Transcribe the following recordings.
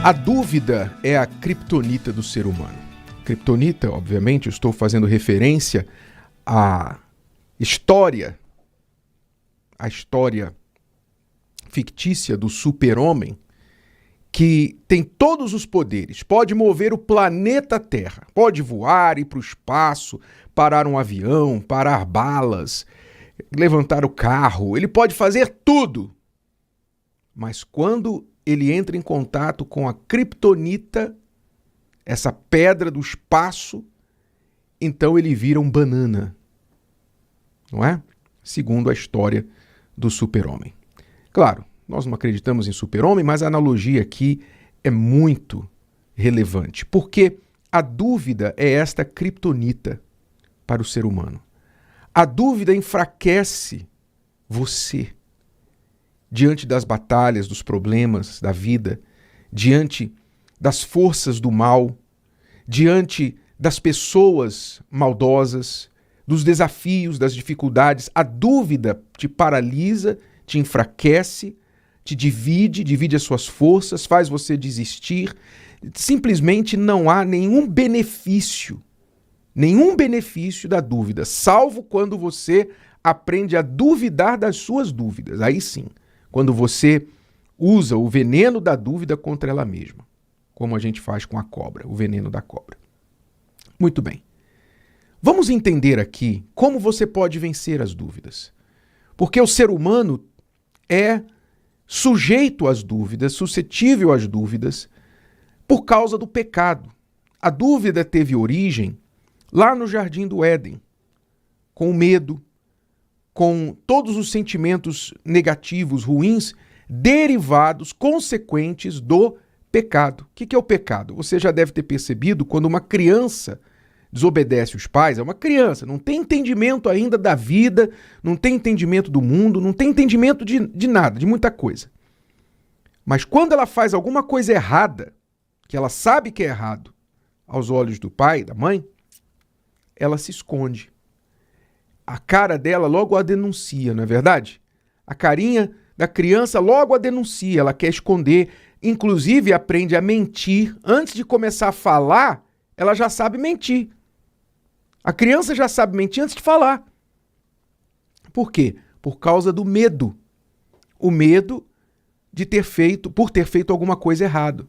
A dúvida é a criptonita do ser humano. Criptonita, obviamente, eu estou fazendo referência à história fictícia do super-homem, que tem todos os poderes, pode mover o planeta Terra, pode voar, ir para o espaço, parar um avião, parar balas, levantar o carro, ele pode fazer tudo. Mas quando ele entra em contato com a criptonita, essa pedra do espaço, então ele vira um banana, não é? Segundo a história do super-homem. Claro, nós não acreditamos em super-homem, mas a analogia aqui é muito relevante, porque a dúvida é esta criptonita para o ser humano. A dúvida enfraquece você diante das batalhas, dos problemas da vida, diante das forças do mal, diante das pessoas maldosas, dos desafios, das dificuldades. A dúvida te paralisa, te enfraquece, te divide as suas forças, faz você desistir. Simplesmente não há nenhum benefício da dúvida, salvo quando você aprende a duvidar das suas dúvidas. Aí sim, quando você usa o veneno da dúvida contra ela mesma, como a gente faz com a cobra, o veneno da cobra. Muito bem. Vamos entender aqui como você pode vencer as dúvidas. Porque o ser humano é sujeito às dúvidas, suscetível às dúvidas, por causa do pecado. A dúvida teve origem lá no Jardim do Éden, com o medo, com todos os sentimentos negativos, ruins, derivados, consequentes do pecado. O que é o pecado? Você já deve ter percebido quando uma criança desobedece os pais, é uma criança, não tem entendimento ainda da vida, não tem entendimento do mundo, não tem entendimento de nada, de muita coisa. Mas quando ela faz alguma coisa errada, que ela sabe que é errado, aos olhos do pai, da mãe, ela se esconde. A cara dela logo a denuncia, não é verdade? A carinha da criança logo a denuncia, ela quer esconder, inclusive aprende a mentir. Antes de começar a falar, ela já sabe mentir. A criança já sabe mentir antes de falar. Por quê? Por causa do medo. O medo de por ter feito alguma coisa errada.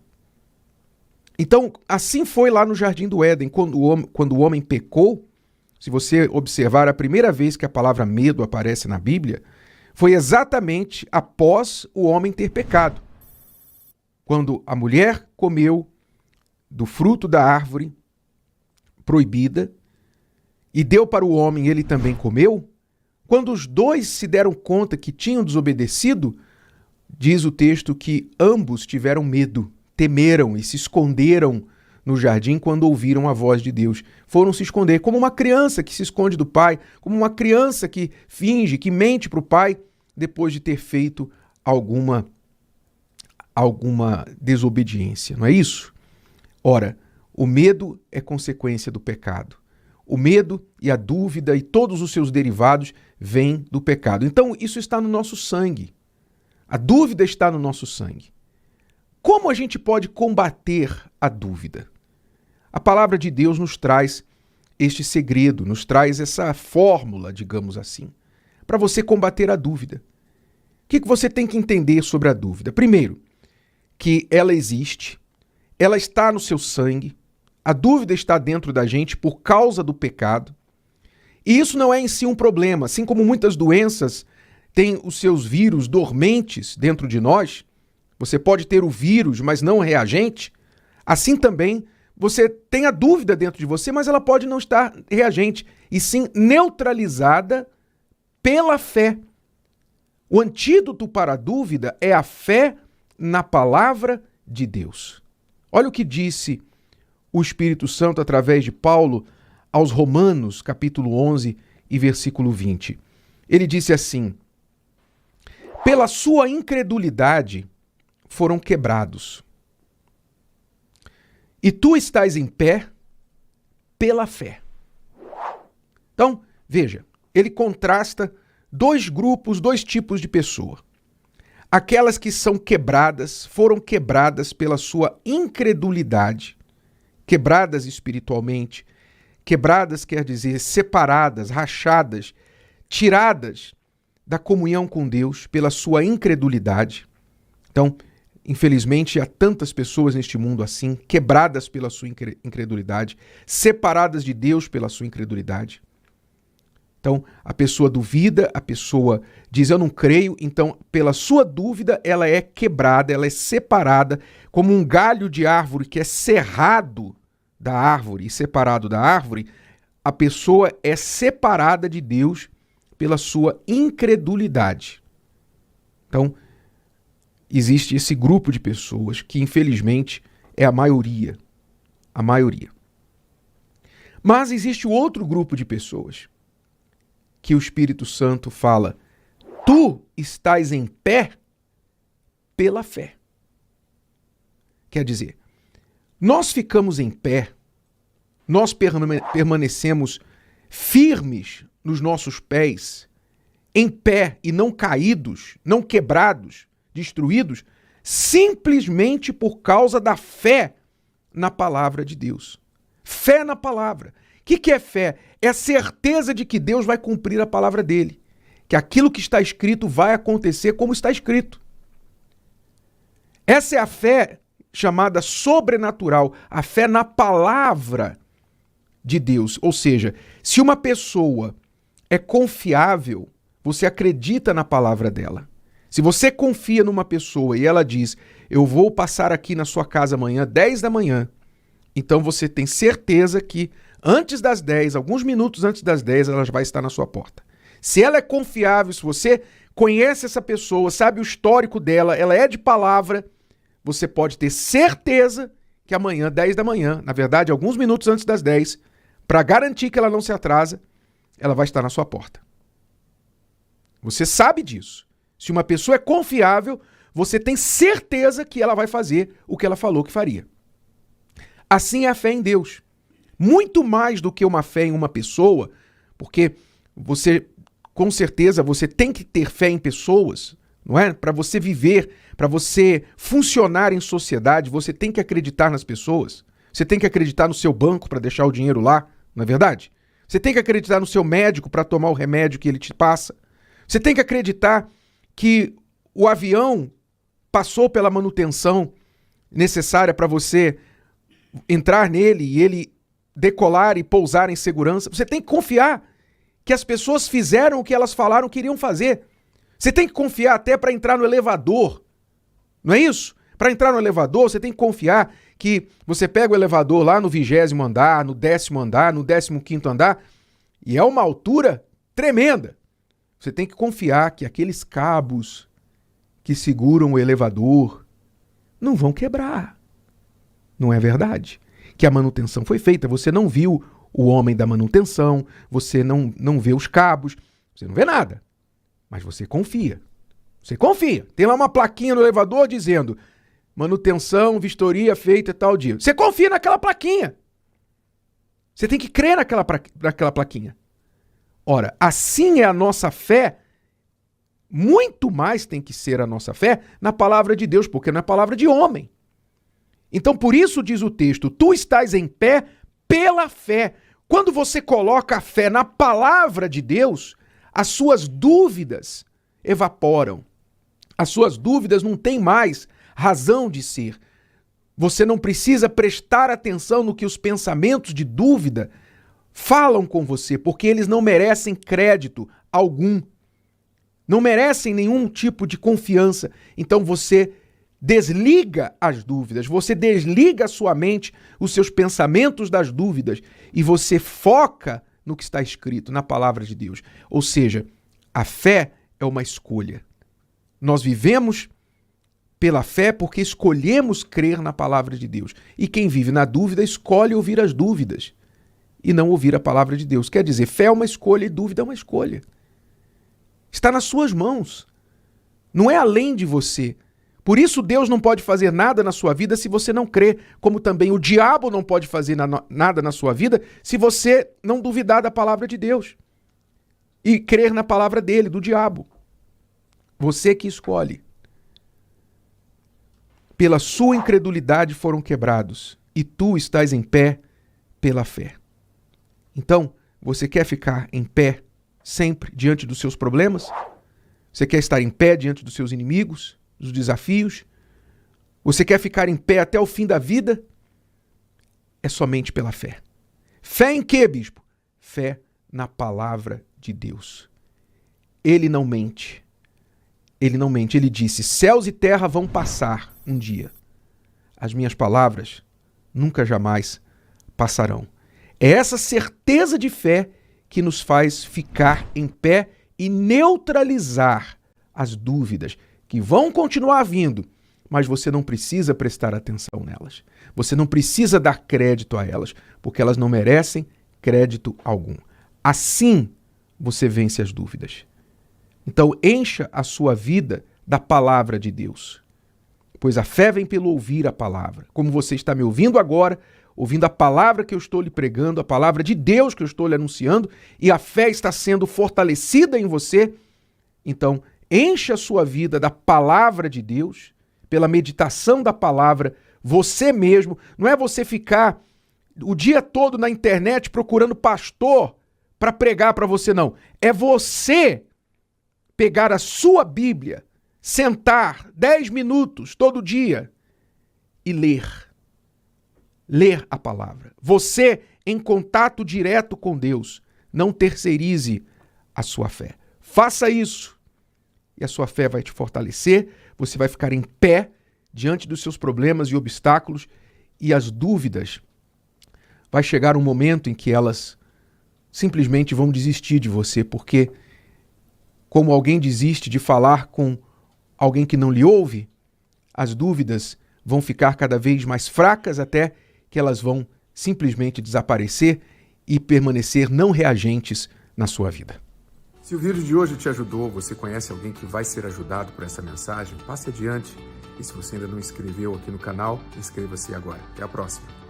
Então, assim foi lá no Jardim do Éden, quando o homem pecou. Se você observar, a primeira vez que a palavra medo aparece na Bíblia foi exatamente após o homem ter pecado. Quando a mulher comeu do fruto da árvore proibida e deu para o homem, ele também comeu. Quando os dois se deram conta que tinham desobedecido, diz o texto que ambos tiveram medo, temeram e se esconderam no jardim quando ouviram a voz de Deus. Foram se esconder, como uma criança que se esconde do pai, como uma criança que finge, que mente para o pai, depois de ter feito alguma desobediência, não é isso? Ora, o medo é consequência do pecado. O medo e a dúvida e todos os seus derivados vêm do pecado. Então, isso está no nosso sangue. A dúvida está no nosso sangue. Como a gente pode combater a dúvida? A palavra de Deus nos traz este segredo, nos traz essa fórmula, digamos assim, para você combater a dúvida. O que você tem que entender sobre a dúvida? Primeiro, que ela existe, ela está no seu sangue, a dúvida está dentro da gente por causa do pecado, e isso não é em si um problema, assim como muitas doenças têm os seus vírus dormentes dentro de nós. Você pode ter o vírus, mas não o reagente. Assim também, você tem a dúvida dentro de você, mas ela pode não estar reagente, e sim neutralizada pela fé. O antídoto para a dúvida é a fé na palavra de Deus. Olha o que disse o Espírito Santo através de Paulo aos Romanos, capítulo 11 e versículo 20. Ele disse assim: pela sua incredulidade foram quebrados. E tu estás em pé pela fé. Então, veja, ele contrasta dois grupos, dois tipos de pessoa. aquelas que são quebradas, foram quebradas pela sua incredulidade. Quebradas espiritualmente. Quebradas quer dizer separadas, rachadas, tiradas da comunhão com Deus pela sua incredulidade. Então, infelizmente, há tantas pessoas neste mundo assim, quebradas pela sua incredulidade, separadas de Deus pela sua incredulidade. Então, a pessoa duvida, a pessoa diz, eu não creio, então, pela sua dúvida, ela é quebrada, ela é separada, como um galho de árvore que é cerrado da árvore e separado da árvore, a pessoa é separada de Deus pela sua incredulidade. Então, existe esse grupo de pessoas que, infelizmente, é a maioria. A maioria. Mas existe o outro grupo de pessoas que o Espírito Santo fala, tu estás em pé pela fé. Quer dizer, nós ficamos em pé, nós permanecemos firmes nos nossos pés, em pé e não caídos, não quebrados, destruídos, simplesmente por causa da fé na palavra de Deus. Fé na palavra. O que é fé? É a certeza de que Deus vai cumprir a palavra dele. Que aquilo que está escrito vai acontecer como está escrito. Essa é a fé chamada sobrenatural, a fé na palavra de Deus. Ou seja, se uma pessoa é confiável, você acredita na palavra dela. Se você confia numa pessoa e ela diz, eu vou passar aqui na sua casa amanhã, 10 da manhã, então você tem certeza que antes das 10, alguns minutos antes das 10, ela já vai estar na sua porta. Se ela é confiável, se você conhece essa pessoa, sabe o histórico dela, ela é de palavra, você pode ter certeza que amanhã, 10 da manhã, na verdade, alguns minutos antes das 10, para garantir que ela não se atrasa, ela vai estar na sua porta. Você sabe disso. Se uma pessoa é confiável, você tem certeza que ela vai fazer o que ela falou que faria. Assim é a fé em Deus. Muito mais do que uma fé em uma pessoa, porque você, com certeza, você tem que ter fé em pessoas, não é? Para você viver, para você funcionar em sociedade, você tem que acreditar nas pessoas. Você tem que acreditar no seu banco para deixar o dinheiro lá, não é verdade? Você tem que acreditar no seu médico para tomar o remédio que ele te passa. Você tem que acreditar que o avião passou pela manutenção necessária para você entrar nele e ele decolar e pousar em segurança. Você tem que confiar que as pessoas fizeram o que elas falaram que iriam fazer. Você tem que confiar até para entrar no elevador. Não é isso? Para entrar no elevador, você tem que confiar que você pega o elevador lá no 20º andar, no 10º andar, no 15º andar, e é uma altura tremenda. Você tem que confiar que aqueles cabos que seguram o elevador não vão quebrar. Não é verdade? Que a manutenção foi feita. Você não viu o homem da manutenção, você não vê os cabos, você não vê nada. Mas você confia. Você confia. Tem lá uma plaquinha no elevador dizendo manutenção, vistoria feita tal dia. Você confia naquela plaquinha. Você tem que crer naquela plaquinha. Ora, assim é a nossa fé, muito mais tem que ser a nossa fé na palavra de Deus, porque não é palavra de homem. Então, por isso diz o texto, tu estás em pé pela fé. Quando você coloca a fé na palavra de Deus, as suas dúvidas evaporam. As suas dúvidas não têm mais razão de ser. Você não precisa prestar atenção no que os pensamentos de dúvida falam com você, porque eles não merecem crédito algum. Não merecem nenhum tipo de confiança. Então você desliga as dúvidas, você desliga a sua mente, os seus pensamentos das dúvidas, e você foca no que está escrito, na palavra de Deus. Ou seja, a fé é uma escolha. Nós vivemos pela fé porque escolhemos crer na palavra de Deus. E quem vive na dúvida escolhe ouvir as dúvidas e não ouvir a palavra de Deus. Quer dizer, fé é uma escolha e dúvida é uma escolha. Está nas suas mãos. Não é além de você. Por isso Deus não pode fazer nada na sua vida se você não crer, como também o diabo não pode fazer nada na sua vida se você não duvidar da palavra de Deus e crer na palavra dele, do diabo. Você que escolhe. pela sua incredulidade foram quebrados, e tu estás em pé pela fé. Então, você quer ficar em pé sempre diante dos seus problemas? Você quer estar em pé diante dos seus inimigos, dos desafios? Você quer ficar em pé até o fim da vida? É somente pela fé. Fé em quê, bispo? Fé na palavra de Deus. Ele não mente. Ele não mente. Ele disse: céus e terra vão passar um dia. As minhas palavras nunca jamais passarão. É essa certeza de fé que nos faz ficar em pé e neutralizar as dúvidas que vão continuar vindo, mas você não precisa prestar atenção nelas. Você não precisa dar crédito a elas, porque elas não merecem crédito algum. Assim, você vence as dúvidas. Então, encha a sua vida da palavra de Deus, pois a fé vem pelo ouvir a palavra. Como você está me ouvindo agora, ouvindo a palavra que eu estou lhe pregando, a palavra de Deus que eu estou lhe anunciando, e a fé está sendo fortalecida em você, então encha a sua vida da palavra de Deus, pela meditação da palavra, você mesmo. Não é você ficar o dia todo na internet procurando pastor para pregar para você, não. É você pegar a sua Bíblia, sentar 10 minutos todo dia e ler. Ler a palavra. Você em contato direto com Deus. Não terceirize a sua fé. Faça isso e a sua fé vai te fortalecer. Você vai ficar em pé diante dos seus problemas e obstáculos, e as dúvidas. Vai chegar um momento em que elas simplesmente vão desistir de você, porque como alguém desiste de falar com alguém que não lhe ouve, as dúvidas vão ficar cada vez mais fracas até que elas vão simplesmente desaparecer e permanecer não reagentes na sua vida. Se o vídeo de hoje te ajudou, você conhece alguém que vai ser ajudado por essa mensagem, passe adiante. E se você ainda não inscreveu aqui no canal, inscreva-se agora. Até a próxima.